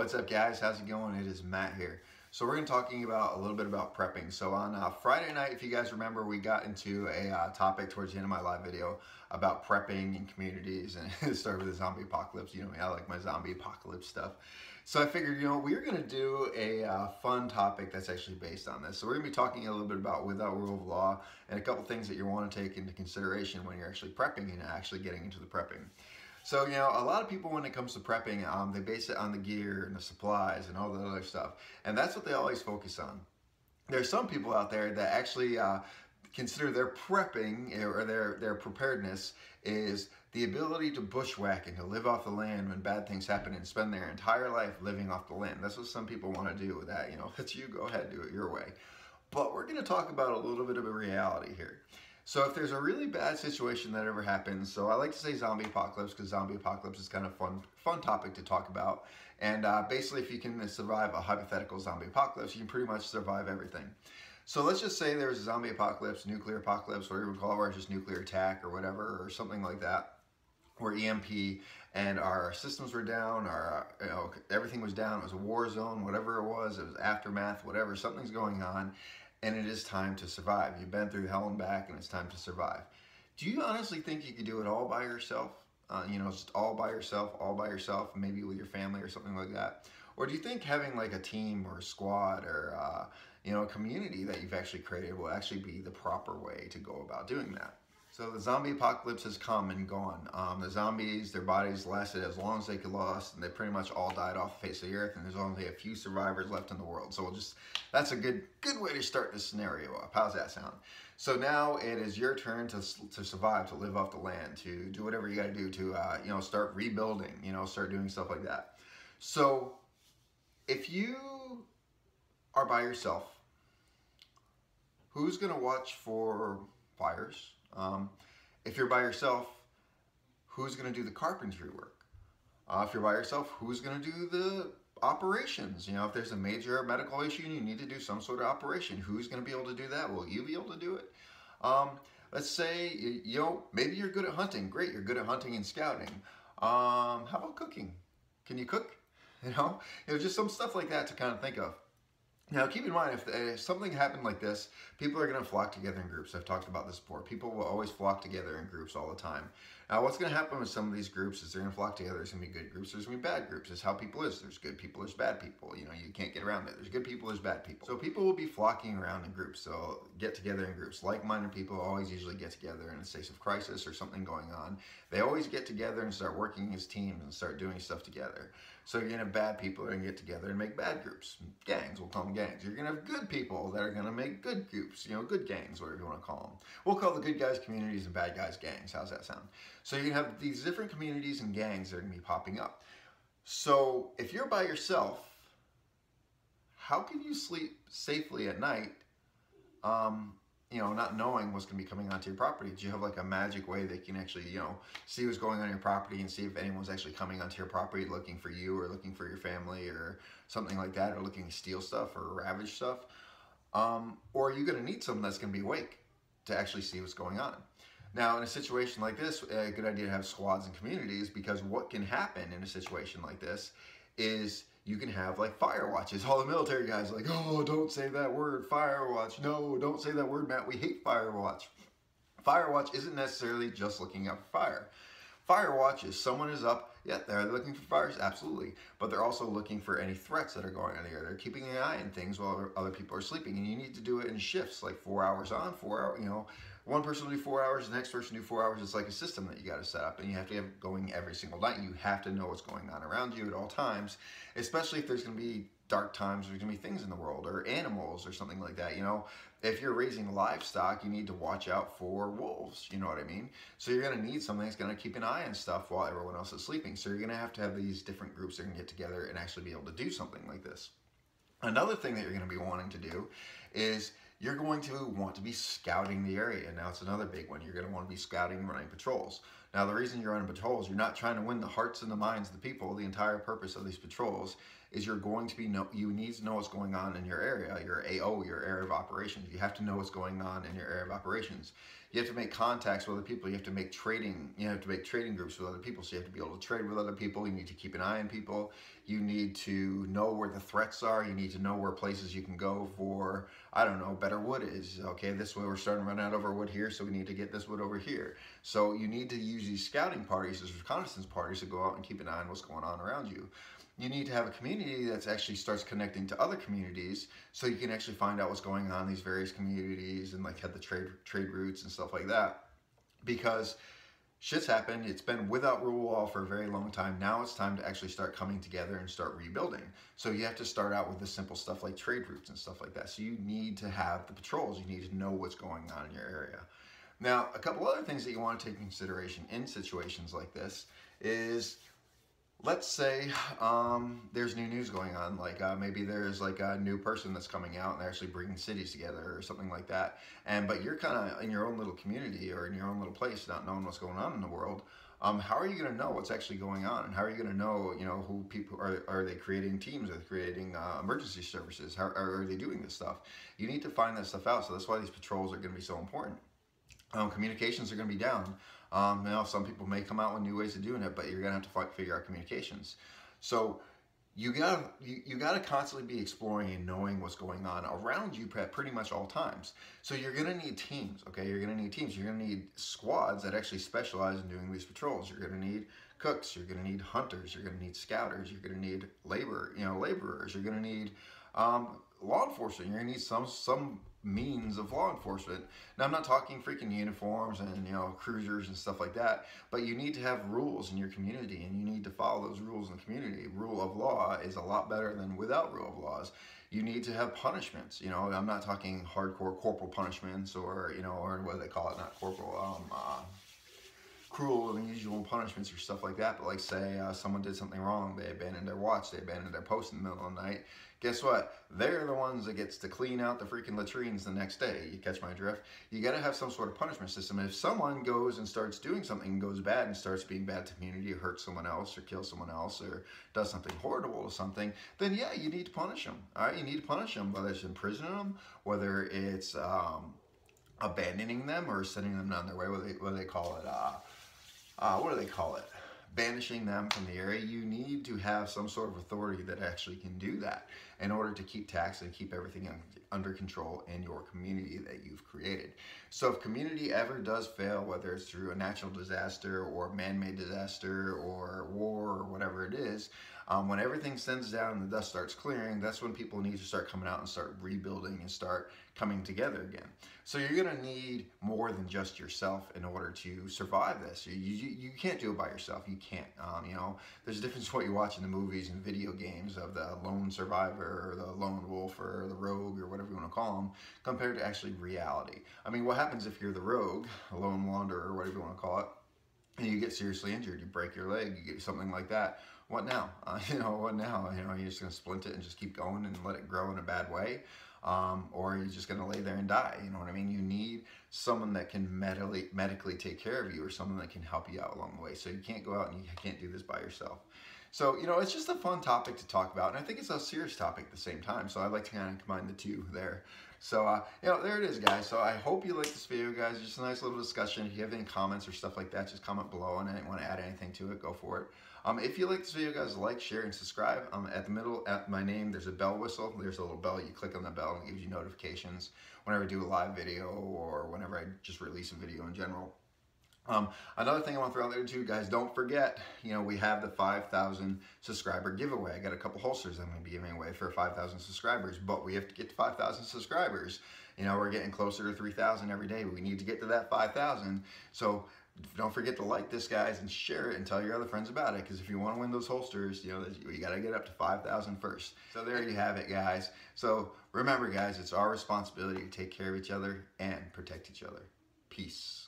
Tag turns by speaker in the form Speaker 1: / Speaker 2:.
Speaker 1: What's up, guys? How's it going? It is Matt here. So we're going to be talking about a little bit about prepping. So on Friday night, if you guys remember, we got into a topic towards the end of my live video about prepping in communities, and it started with the zombie apocalypse. You know me, I like my zombie apocalypse stuff. So I figured, we're going to do a fun topic that's actually based on this. So we're going to be talking a little bit about without rule of law and a couple things that you want to take into consideration when you're actually prepping and actually getting into the prepping. So, a lot of people when it comes to prepping, they base it on the gear and the supplies and all the other stuff. And that's what they always focus on. There's some people out there that actually consider their prepping or their preparedness is the ability to bushwhack and to live off the land when bad things happen and spend their entire life living off the land. That's what some people want to do with that. If it's you, go ahead, do it your way. But we're going to talk about a little bit of a reality here. So if there's a really bad situation that ever happens, so I like to say zombie apocalypse because zombie apocalypse is kind of fun topic to talk about. And basically if you can survive a hypothetical zombie apocalypse, you can pretty much survive everything. So let's just say there's a zombie apocalypse, nuclear apocalypse, whatever you call it, or just nuclear attack or whatever, or something like that, or EMP, and our systems were down, our everything was down, it was a war zone, whatever it was aftermath, whatever, something's going on. And it is time to survive. You've been through hell and back, and it's time to survive. Do you honestly think you could do it all by yourself? Just all by yourself, maybe with your family or something like that? Or do you think having like a team or a squad or a community that you've actually created will actually be the proper way to go about doing that? So the zombie apocalypse has come and gone. The zombies, their bodies lasted as long as they could last, and they pretty much all died off the face of the earth, and there's only a few survivors left in the world. So that's a good way to start this scenario up. How's that sound? So now it is your turn to survive, to live off the land, to do whatever you got to do to start rebuilding, start doing stuff like that. So if you are by yourself, who's going to watch for fires? If you're by yourself, who's going to do the carpentry work? If you're by yourself, who's going to do the operations? If there's a major medical issue and you need to do some sort of operation, who's going to be able to do that? Will you be able to do it? Let's say, maybe you're good at hunting. Great, you're good at hunting and scouting. How about cooking? Can you cook? Just some stuff like that to kind of think of. Now, keep in mind, if something happened like this, people are going to flock together in groups. I've talked about this before. People will always flock together in groups all the time. Now, what's going to happen with some of these groups is they're going to flock together. There's going to be good groups. There's going to be bad groups. It's how people is. There's good people. There's bad people. You can't get around it. There's good people. There's bad people. So people will be flocking around in groups. So get together in groups. Like-minded people always usually get together in a state of crisis or something going on. They always get together and start working as teams and start doing stuff together. So you're going to have bad people that are going to get together and make bad groups. Gangs, we'll call them gangs. You're going to have good people that are going to make good groups, good gangs, whatever you want to call them. We'll call the good guys communities and bad guys gangs. How's that sound? So you're going to have these different communities and gangs that are going to be popping up. So if you're by yourself, how can you sleep safely at night, not knowing what's going to be coming onto your property? Do you have like a magic way that you can actually, see what's going on your property and see if anyone's actually coming onto your property looking for you or looking for your family or something like that, or looking to steal stuff or ravage stuff? Or are you going to need someone that's going to be awake to actually see what's going on? Now, in a situation like this, a good idea to have squads and communities, because what can happen in a situation like this is you can have like fire watches. All the military guys are like, oh, don't say that word, fire watch. No, don't say that word, Matt. We hate fire watch. Fire watch isn't necessarily just looking out for fire. Fire watch is someone is up, yeah, they're looking for fires, absolutely, but they're also looking for any threats that are going on here. They're keeping an eye on things while other people are sleeping, and you need to do it in shifts, like 4 hours on, 4 hours, one person will do 4 hours, the next person will do 4 hours. It's like a system that you got to set up, and you have to have it going every single night. You have to know what's going on around you at all times, especially if there's going to be dark times, there's going to be things in the world, or animals, or something like that. If you're raising livestock, you need to watch out for wolves, you know what I mean? So you're going to need something that's going to keep an eye on stuff while everyone else is sleeping. So you're going to have these different groups that can get together and actually be able to do something like this. Another thing that you're going to be wanting to do is you're going to want to be scouting the area. Now, it's another big one. You're going to want to be scouting and running patrols. Now, the reason you're running patrols, you're not trying to win the hearts and the minds of the people. The entire purpose of these patrols is you're going to be you need to know what's going on in your area, your AO, your area of operations. You have to know what's going on in your area of operations. You have to make contacts with other people. You have to make trading. You have to make trading groups with other people. So you have to be able to trade with other people. You need to keep an eye on people. You need to know where the threats are. You need to know where places you can go for, I don't know, better wood is. Okay, this way we're starting to run out of our wood here, so we need to get this wood over here. So you need to use these scouting parties, these reconnaissance parties, to go out and keep an eye on what's going on around you. You need to have a community that actually starts connecting to other communities, so you can actually find out what's going on in these various communities and like have the trade routes and stuff like that. Because shit's happened. It's been without rule wall for a very long time. Now it's time to actually start coming together and start rebuilding. So you have to start out with the simple stuff like trade routes and stuff like that. So you need to have the patrols. You need to know what's going on in your area. Now, a couple other things that you want to take into consideration in situations like this is, let's say there's new news going on, like maybe there's like a new person that's coming out and they're actually bringing cities together or something like that. But you're kind of in your own little community or in your own little place, not knowing what's going on in the world. How are you going to know what's actually going on? And how are you going to know, who people are they creating teams? Are they creating emergency services? How are they doing this stuff? You need to find that stuff out. So that's why these patrols are going to be so important. Communications are going to be down. Some people may come out with new ways of doing it, but you're going to have to figure out communications. So you gotta constantly be exploring and knowing what's going on around you at pretty much all times. So you're going to need teams, okay? You're going to need teams. You're going to need squads that actually specialize in doing these patrols. You're going to need cooks. You're going to need hunters. You're going to need scouters. You're going to need laborers. You're going to need law enforcement. You're going to need some means of law enforcement. Now, I'm not talking freaking uniforms and cruisers and stuff like that, but you need to have rules in your community, and you need to follow those rules in the community. Rule of law is a lot better than without rule of laws. You need to have punishments. I'm not talking hardcore corporal punishments or or what do they call it, not corporal, cruel and unusual punishments or stuff like that. But like say someone did something wrong, they abandoned their watch, they abandoned their post in the middle of the night. Guess what? They're the ones that gets to clean out the freaking latrines the next day. You catch my drift? You got to have some sort of punishment system. And if someone goes and starts doing something, goes bad and starts being bad to the community, or hurts someone else, or kills someone else, or does something horrible to something, then yeah, you need to punish them. All right, you need to punish them, whether it's imprisoning them, whether it's abandoning them, or sending them on their way. What do they call it? Banishing them from the area. You need to have some sort of authority that actually can do that in order to keep tax and keep everything under control in your community that you've created. So if community ever does fail, whether it's through a natural disaster or man-made disaster or war or whatever it is, when everything sends down and the dust starts clearing, that's when people need to start coming out and start rebuilding and start coming together again. So you're going to need more than just yourself in order to survive this. You can't do it by yourself. You can't. There's a difference in what you watch in the movies and video games of the lone survivor or the lone wolf or the rogue or whatever you want to call them, compared to actually reality. I mean, what happens if you're the rogue, a lone wanderer, or whatever you want to call it, and you get seriously injured, you break your leg, you get something like that? What now? What now? You're just going to splint it and just keep going and let it grow in a bad way? Or you're just going to lay there and die. You know what I mean? You need someone that can medically take care of you, or someone that can help you out along the way. So you can't go out and you can't do this by yourself. So, it's just a fun topic to talk about. And I think it's a serious topic at the same time. So I like to kind of combine the two there. So, there it is, guys. So I hope you liked this video, guys. Just a nice little discussion. If you have any comments or stuff like that, just comment below. And I didn't want to add anything to it, go for it. If you like this video, guys, like, share, and subscribe. At the middle, at my name, there's a bell whistle. There's a little bell. You click on the bell and it gives you notifications whenever I do a live video or whenever I just release a video in general. Another thing I want to throw out there too, guys, don't forget, we have the 5,000 subscriber giveaway. I got a couple holsters I'm going to be giving away for 5,000 subscribers, but we have to get to 5,000 subscribers. We're getting closer to 3,000 every day. We need to get to that 5,000. So don't forget to like this, guys, and share it and tell your other friends about it, because if you want to win those holsters, you got to get up to 5,000 first. So there you have it, guys. So remember, guys, it's our responsibility to take care of each other and protect each other. Peace.